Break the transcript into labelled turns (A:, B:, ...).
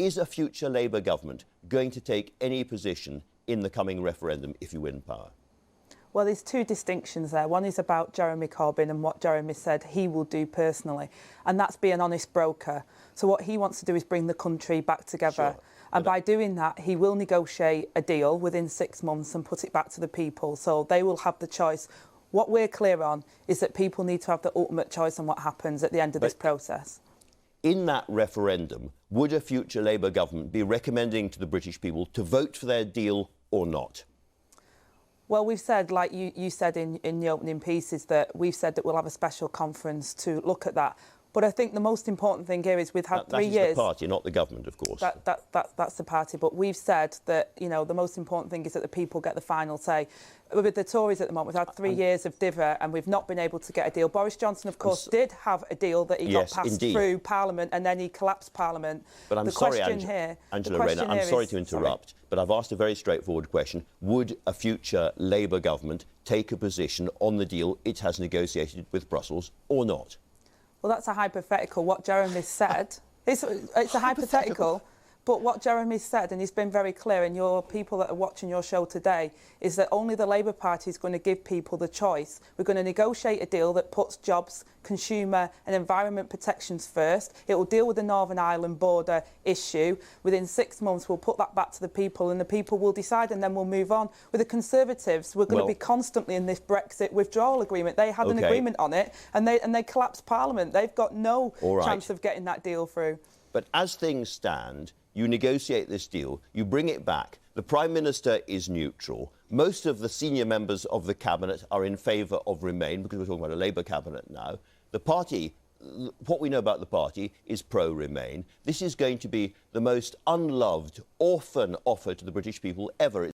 A: Is a future Labour government going to take any position in the coming referendum if you win power?
B: Well, there's two distinctions there. One is about Jeremy Corbyn and what Jeremy said he will do personally, and that's be an honest broker. So what he wants to do is bring the country back together.
A: Sure.
B: And by doing that, he will negotiate a deal within 6 months and put it back to the people. So they will have the choice. What we're clear on is that people need to have the ultimate choice on what happens at the end of this process.
A: In that referendum, would a future Labour government be recommending to the British people to vote for their deal or not?
B: Well, we've said, like you said in the opening piece, is that we've said that we'll have a special conference to look at that. But I think the most important thing here is we've had 3 years...
A: That is the party, not the government, of course.
B: That's the party. But we've said that, you know, the most important thing is that the people get the final say. With the Tories at the moment, we've had 3 years of diva and we've not been able to get a deal. Boris Johnson, of course, did have a deal that he got passed through Parliament and then he collapsed Parliament.
A: But I'm sorry, Angela Rayner, I'm sorry to interrupt, but I've asked a very straightforward question. Would a future Labour government take a position on the deal it has negotiated with Brussels or not?
B: Well, that's a hypothetical. What Jeremy said, it's a hypothetical, but what Jeremy said, and he's been very clear, and your people that are watching your show today, is that only the Labour Party is going to give people the choice. We're going to negotiate a deal that puts jobs, consumer and environment protections first. It will deal with the Northern Ireland border issue. Within 6 months, we'll put that back to the people and the people will decide and then we'll move on. With the Conservatives, we're going to be constantly in this Brexit withdrawal agreement. They had an agreement on it and they collapsed Parliament. They've got no chance of getting that deal through.
A: But as things stand, you negotiate this deal, you bring it back, the Prime Minister is neutral, most of the senior members of the Cabinet are in favour of Remain, because we're talking about a Labour Cabinet now. The party, what we know about the party is pro-Remain. This is going to be the most unloved, orphan offer to the British people ever.